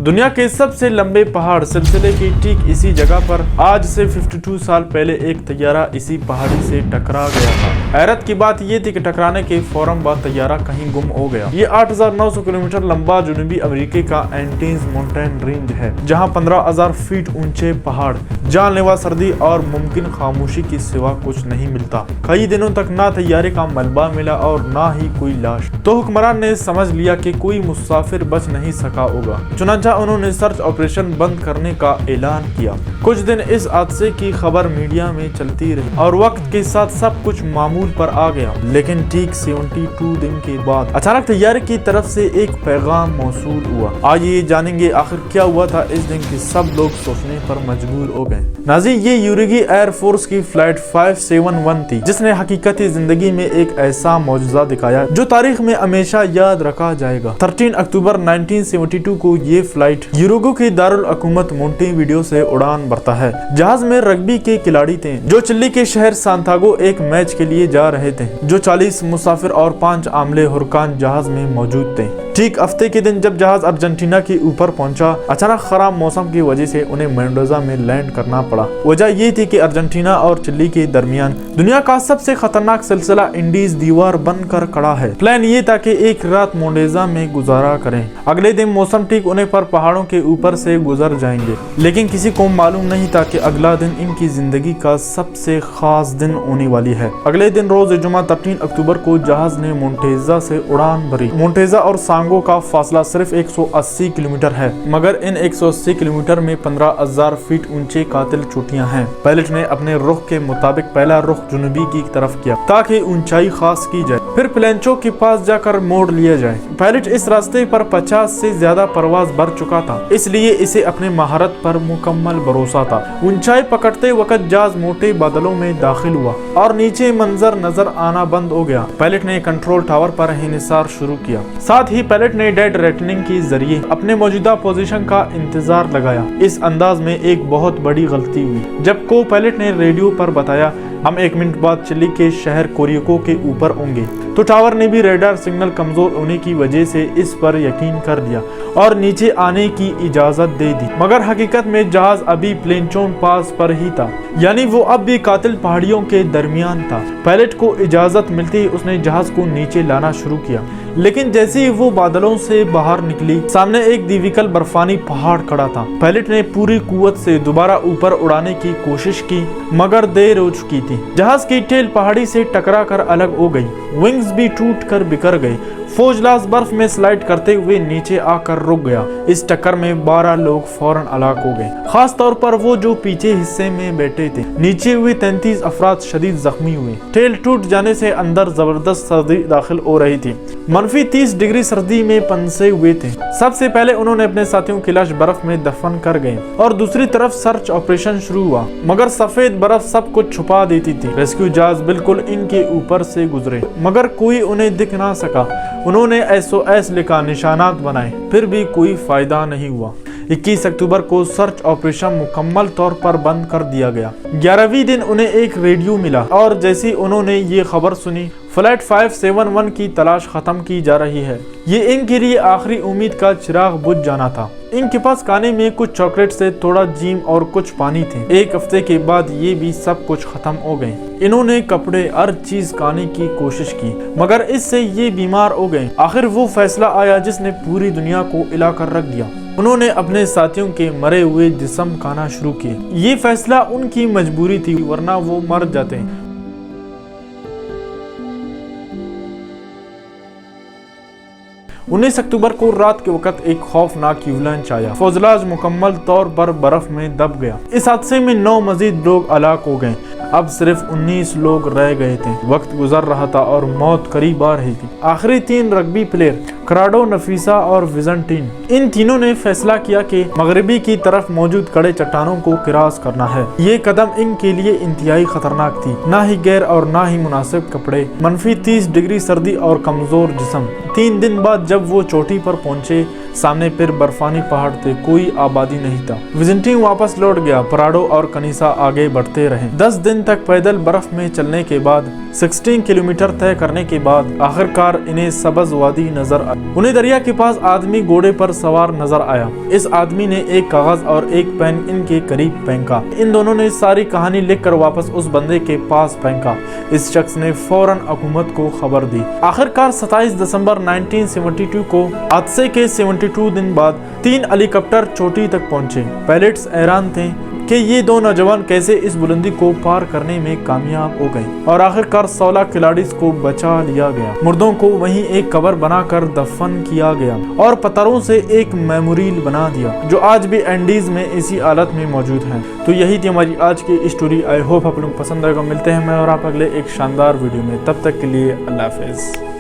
दुनिया के सबसे लंबे पहाड़ सिलसिले की ठीक इसी जगह पर आज से 52 साल पहले एक तैयारा इसी पहाड़ी से टकरा गया था। हैरत की बात ये थी कि टकराने के फौरन बाद तैयारा कहीं गुम हो गया। ये 8,900 किलोमीटर लंबा जुनूबी अमेरिका का एंटीज माउंटेन रेंज है, जहां 15,000 फीट ऊंचे पहाड़, जानलेवा सर्दी और मुमकिन खामोशी के सिवा कुछ नहीं मिलता। कई दिनों तक ना तैयारे का मलबा मिला और ना ही कोई लाश। तो हुक्मरान ने समझ लिया कि कोई मुसाफिर बच नहीं सका होगा। चुनांचा उन्होंने सर्च ऑपरेशन बंद करने का ऐलान किया। कुछ दिन इस हादसे की खबर मीडिया में चलती रही और वक्त के साथ सब कुछ मामूल पर आ गया। लेकिन ठीक 72 दिन के बाद अचानक तैयारे की तरफ से एक पैगाम मौसूल हुआ। आइए जानेंगे आखिर क्या हुआ था इस दिन की सब लोग सोचने पर मजबूर हो गए। नाज़ी, ये यूरोगी एयर फोर्स की फ्लाइट 571 थी, जिसने हकीकती जिंदगी में एक ऐसा मौजूदा दिखाया जो तारीख में हमेशा याद रखा जाएगा। 13 अक्टूबर 1972 को ये फ्लाइट यूरुगु की दारुल हुकूमत मोंटेवीडियो से उड़ान भरता है। जहाज में रग्बी के खिलाड़ी थे जो चिली के शहर सांतागो एक मैच के लिए जा रहे थे। जो 40 मुसाफिर और 5 आमले हुरकान जहाज में मौजूद थे। ठीक हफ्ते के दिन जब जहाज अर्जेंटीना के ऊपर पहुंचा, अचानक खराब मौसम की वजह से उन्हें मेंडोजा में लैंड करना पड़ा। वजह ये थी कि अर्जेंटीना और चिली के दरमियान दुनिया का सबसे खतरनाक सिलसिला इंडीज दीवार बनकर खड़ा है। प्लान ये था कि एक रात मोंडेजा में गुजारा करें। अगले दिन मौसम ठीक होने पर पहाड़ों के ऊपर से गुजर जाएंगे। लेकिन किसी को मालूम नहीं था कि अगला दिन इनकी जिंदगी का सबसे खास दिन होने वाली है। अगले दिन रोज जुमा 13 अक्टूबर को जहाज ने मोंटेजा से उड़ान भरी। मोंटेजा और सांगो का फासला सिर्फ 180 किलोमीटर है, मगर इन 180 किलोमीटर में 15,000 फीट ऊंचे कातिल चोटियां हैं। पायलट ने अपने रुख के मुताबिक पहला रुख जुनूबी की तरफ किया ताकि ऊंचाई खास की जाए, फिर प्लेंचो के पास जाकर मोड़ लिया जाए। पायलट इस रास्ते पर 50 से ज्यादा परवाज भर चुका था, इसलिए इसे अपने महारत पर मुकम्मल भरोसा था। ऊंचाई पकड़ते वक्त जहाज मोटे बादलों में दाखिल हुआ और नीचे मंजर नजर आना बंद हो गया। पायलट ने कंट्रोल टावर पर इंहिसार शुरू किया। साथ ही पायलट ने डेड रेटनिंग के जरिए अपने मौजूदा पोजीशन का इंतजार लगाया। इस अंदाज में एक बहुत बड़ी गलती हुई जब को पायलट ने रेडियो पर बताया, हम 1 मिनट बाद चिली के शहर कोरिको के ऊपर होंगे। तो टावर ने भी रेडार सिग्नल कमजोर होने की वजह से इस पर यकीन कर लिया और नीचे आने की इजाजत दे दी। मगर हकीकत में जहाज अभी प्लेंचोन पास पर ही था, यानी वो अब भी कातिल पहाड़ियों के दरमियान था। पायलट को इजाजत मिलती ही उसने जहाज को नीचे लाना शुरू किया। लेकिन जैसे ही वो बादलों से बाहर निकली, सामने एक दिविकल बर्फानी पहाड़ खड़ा था। पायलट ने पूरी कुव्वत से दोबारा ऊपर उड़ाने की कोशिश की, मगर देर हो चुकी थी। जहाज की टेल पहाड़ी से टकरा कर अलग हो गई, विंग्स भी टूट कर बिखर गए। फौजलास बर्फ में स्लाइड करते हुए नीचे आकर रुक गया। इस टक्कर में 12 लोग फौरन हलाक हो गए, खास तौर पर वो जो पीछे हिस्से में बैठे थे। नीचे हुए 33 अफराद शदीद जख्मी हुए। टेल टूट जाने से अंदर जबरदस्त सर्दी दाखिल हो रही थी। -30 डिग्री सर्दी में फंसे हुए थे। सबसे पहले उन्होंने अपने साथियों की लाश बर्फ में दफन कर गए और दूसरी तरफ सर्च ऑपरेशन शुरू हुआ, मगर सफेद बर्फ सब कुछ छुपा देती थी। रेस्क्यू जहाज बिल्कुल इनके ऊपर से गुजरे, मगर कोई उन्हें दिख ना सका। उन्होंने SOS लिखा, निशानात बनाए, फिर भी कोई फायदा नहीं हुआ। 21 अक्टूबर को सर्च ऑपरेशन मुकम्मल तौर पर बंद कर दिया गया। 11वें दिन उन्हें एक रेडियो मिला और जैसे उन्होंने ये खबर सुनी, फ्लाइट 571 की तलाश खत्म की जा रही है। ये इनके लिए आखिरी उम्मीद का चिराग बुझ जाना था। इनके पास खाने में कुछ चॉकलेट से थोड़ा जीम और कुछ पानी थे। 1 हफ्ते के बाद ये भी सब कुछ खत्म हो गए। इन्होंने कपड़े हर चीज खाने की कोशिश की, मगर इससे ये बीमार हो गए। आखिर वो फैसला आया जिसने पूरी दुनिया को हिला कर रख दिया। उन्होंने अपने साथियों के मरे हुए जिस्म खाना शुरू किए। ये फैसला उनकी मजबूरी थी, वरना वो मर जाते। 19 अक्टूबर को रात के वक्त एक खौफनाक यूलांच आया। फौजलाज मुकम्मल तौर पर बर्फ में दब गया। इस हादसे में 9 मजीद लोग हलाक हो गए। अब सिर्फ 19 लोग रह गए थे। वक्त गुजर रहा था और मौत करीब आ रही थी। आखिरी 3 रग्बी प्लेयर कराडो, नफीसा और विजेंटीन, इन तीनों ने फैसला किया कि मगरबी की तरफ मौजूद कड़े चट्टानों को क्रॉस करना है। ये कदम इनके लिए इंतहाई खतरनाक थी। ना ही गैर और ना ही मुनासिब कपड़े, -30 डिग्री सर्दी और कमजोर जिस्म। 3 दिन बाद जब वो चोटी पर पहुंचे, सामने फिर बर्फानी पहाड़ थे, कोई आबादी नहीं था। विजिटिंग वापस लौट गया। पराडो और कनीसा आगे बढ़ते रहे। 10 दिन तक पैदल बर्फ में चलने के बाद 16 किलोमीटर तय करने के बाद आखिरकार इन्हें सब्ज वादी नजर आई। उन्हें दरिया के पास आदमी घोड़े पर सवार नजर आया। इस आदमी ने एक कागज और एक पेन इनके करीब फेंका। इन दोनों ने सारी कहानी लिखकर वापस उस बंदे के पास फेंका। इस शख्स ने फौरन हुकूमत को खबर दी। आखिरकार 27 दिसंबर 1972 को हादसे के 72 दिन बाद 3 हेलीकॉप्टर चोटी तक पहुंचे। पायलट्स हैरान थे कि ये 2 नौजवान कैसे इस बुलंदी को पार करने में कामयाब हो गए और आखिरकार 16 खिलाड़ियों को बचा लिया गया। मुर्दों को वहीं एक कब्र बनाकर दफन किया गया और पत्थरों से एक मेमोरियल बना दिया जो आज भी एंडीज में इसी हालत में मौजूद है। तो यही थी हमारी आज की स्टोरी। आई होप आप लोग पसंद आएगा। मिलते हैं मैं और आप अगले एक शानदार वीडियो में। तब तक के लिए अल्लाह हाफिज।